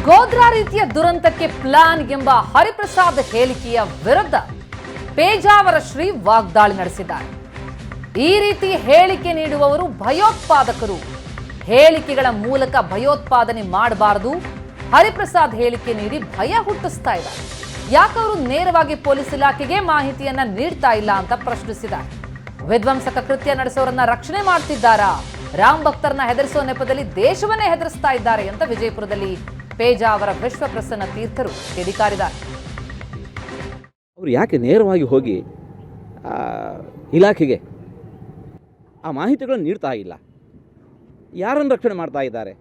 ಗೋಧ್ರಾ ರೀತಿಯ ದುರಂತಕ್ಕೆ ಪ್ಲಾನ್ ಎಂಬ ಹರಿಪ್ರಸಾದ್ ಹೇಳಿಕೆಯ ವಿರುದ್ಧ ಪೇಜಾವರ ಶ್ರೀ ವಾಗ್ದಾಳಿ ನಡೆಸಿದ್ದಾರೆ. ಈ ರೀತಿ ಹೇಳಿಕೆ ನೀಡುವವರು ಭಯೋತ್ಪಾದಕರು. ಹೇಳಿಕೆಗಳ ಮೂಲಕ ಭಯೋತ್ಪಾದನೆ ಮಾಡಬಾರದು. ಹರಿಪ್ರಸಾದ್ ಹೇಳಿಕೆ ನೀಡಿ ಭಯ ಹುಟ್ಟಿಸ್ತಾ ಇದ್ದಾರೆ. ಯಾಕವರು ನೇರವಾಗಿ ಪೊಲೀಸ್ ಇಲಾಖೆಗೆ ಮಾಹಿತಿಯನ್ನ ನೀಡ್ತಾ ಇಲ್ಲ ಅಂತ ಪ್ರಶ್ನಿಸಿದ್ದಾರೆ. ವಿಧ್ವಂಸಕ ಕೃತ್ಯ ನಡೆಸೋರನ್ನ ರಕ್ಷಣೆ ಮಾಡ್ತಿದ್ದಾರಾ? ರಾಮ್ ಭಕ್ತರನ್ನ ಹೆದರಿಸೋ ನೆಪದಲ್ಲಿ ದೇಶವನ್ನೇ ಹೆದರಿಸ್ತಾ ಇದ್ದಾರೆ ಅಂತ ವಿಜಯಪುರದಲ್ಲಿ ಪೇಜಾವರ ವಿಶ್ವಪ್ರಸನ್ನ ತೀರ್ಥರು ಕಿಡಿಕಾರಿದ್ದಾರೆ. ಅವರು ಯಾಕೆ ನೇರವಾಗಿ ಹೋಗಿ ಇಲಾಖೆಗೆ ಆ ಮಾಹಿತಿಗಳನ್ನು ನೀಡ್ತಾ ಇಲ್ಲ? ಯಾರನ್ನು ರಕ್ಷಣೆ ಮಾಡ್ತಾ ಇದ್ದಾರೆ?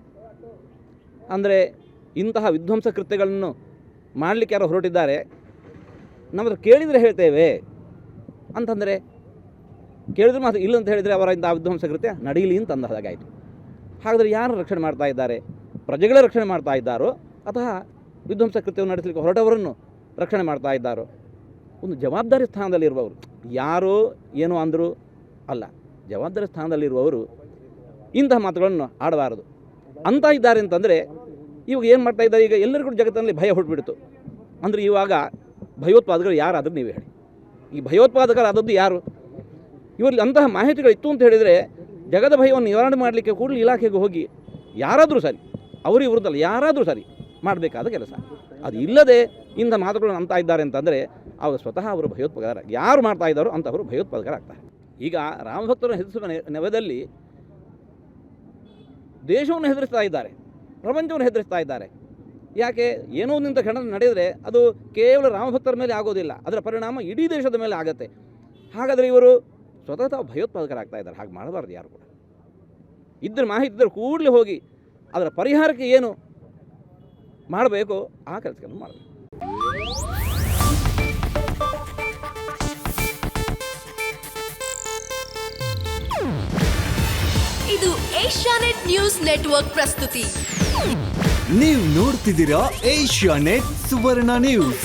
ಅಂದರೆ ಇಂತಹ ವಿಧ್ವಂಸ ಕೃತ್ಯಗಳನ್ನು ಮಾಡಲಿಕ್ಕೆ ಯಾರೋ ಹೊರಟಿದ್ದಾರೆ, ನಮ್ಮ ಹತ್ರ ಕೇಳಿದರೆ ಹೇಳ್ತೇವೆ ಅಂತಂದರೆ, ಕೇಳಿದ್ರೆ ಮಾತ್ರ ಇಲ್ಲ ಅಂತ ಹೇಳಿದರೆ ಅವರಿಂದ ಆ ವಿಧ್ವಂಸ ಕೃತ್ಯ ನಡೆಯಲಿ ಅಂತ ಅಂದ ಹಾಗಾಯಿತು. ಹಾಗಾದರೆ ಯಾರು ರಕ್ಷಣೆ ಮಾಡ್ತಾ ಇದ್ದಾರೆ? ಪ್ರಜೆಗಳೇ ರಕ್ಷಣೆ ಮಾಡ್ತಾ ಇದ್ದಾರೋ ಅಥವಾ ವಿಧ್ವಂಸ ಕೃತ್ಯವನ್ನು ನಡೆಸಲಿಕ್ಕೆ ಹೊರಟವರನ್ನು ರಕ್ಷಣೆ ಮಾಡ್ತಾ ಇದ್ದಾರೋ? ಒಂದು ಜವಾಬ್ದಾರಿ ಸ್ಥಾನದಲ್ಲಿರುವವರು, ಯಾರೋ ಏನೋ ಅಂದರೂ ಅಲ್ಲ, ಜವಾಬ್ದಾರಿ ಸ್ಥಾನದಲ್ಲಿರುವವರು ಇಂತಹ ಮಾತುಗಳನ್ನು ಆಡಬಾರದು ಅಂತ ಇದ್ದಾರೆ. ಅಂತಂದರೆ ಇವಾಗ ಏನು ಮಾಡ್ತಾ ಇದ್ದಾರೆ? ಈಗ ಎಲ್ಲರಿಗೂ ಜಗತ್ತಿನಲ್ಲಿ ಭಯ ಹುಟ್ಟುಬಿಡ್ತು. ಅಂದರೆ ಇವಾಗ ಭಯೋತ್ಪಾದಕರು ಯಾರಾದರೂ ನೀವು ಹೇಳಿ, ಈ ಭಯೋತ್ಪಾದಕರಾದದ್ದು ಯಾರು? ಇವರಲ್ಲಿ ಅಂತಹ ಮಾಹಿತಿಗಳಿತ್ತು ಅಂತ ಹೇಳಿದರೆ ಜಗದ ಭಯವನ್ನು ನಿವಾರಣೆ ಮಾಡಲಿಕ್ಕೆ ಕೂಡಲೇ ಇಲಾಖೆಗೆ ಹೋಗಿ ಯಾರಾದರೂ ಸರಿ, ಅವರು ಇವ್ರದ್ದಲ್ಲ, ಯಾರಾದರೂ ಸರಿ ಮಾಡಬೇಕಾದ ಕೆಲಸ. ಅದು ಇಲ್ಲದೆ ಇಂಥ ಮಾತುಗಳನ್ನು ಅಂತ ಇದ್ದಾರೆ ಅಂತಂದರೆ ಆವಾಗ ಸ್ವತಃ ಅವರು ಭಯೋತ್ಪಾದಕರ, ಯಾರು ಮಾಡ್ತಾ ಇದ್ದಾರೋ ಅಂತವರು ಭಯೋತ್ಪಾದಕರಾಗ್ತಾರೆ. ಈಗ ರಾಮಭಕ್ತರನ್ನು ಹೆದರಿಸುವ ನೆವದಲ್ಲಿ ದೇಶವನ್ನು ಹೆದರಿಸ್ತಾ ಇದ್ದಾರೆ, ಪ್ರಪಂಚವನ್ನು ಹೆದರಿಸ್ತಾ ಇದ್ದಾರೆ. ಯಾಕೆ? ಏನೋ ಒಂದಿಂತ ಘಟನೆ ನಡೆದರೆ ಅದು ಕೇವಲ ರಾಮಭಕ್ತರ ಮೇಲೆ ಆಗೋದಿಲ್ಲ, ಅದರ ಪರಿಣಾಮ ಇಡೀ ದೇಶದ ಮೇಲೆ ಆಗುತ್ತೆ. ಹಾಗಾದರೆ ಇವರು ಸ್ವತಃ ತಾವು ಭಯೋತ್ಪಾದಕರಾಗ್ತಾ ಇದ್ದಾರೆ. ಹಾಗೆ ಮಾಡಬಾರ್ದು ಯಾರು ಕೂಡ. ಇದ್ರ ಮಾಹಿತಿ ಇದ್ದರೆ ಕೂಡಲೇ ಹೋಗಿ ಅದರ ಪರಿಹಾರಕ್ಕೆ ಏನು ಮಾಡಬೇಕು ಆ ಕೆಲಸಗಳನ್ನು ಮಾಡಬೇಕು. ಇದು ಏಷ್ಯಾನೆಟ್ ನ್ಯೂಸ್ ನೆಟ್ವರ್ಕ್ ಪ್ರಸ್ತುತಿ. ನೀವು ನೋಡ್ತಿದ್ದೀರಾ ಏಷ್ಯಾನೆಟ್ ಸುವರ್ಣ ನ್ಯೂಸ್.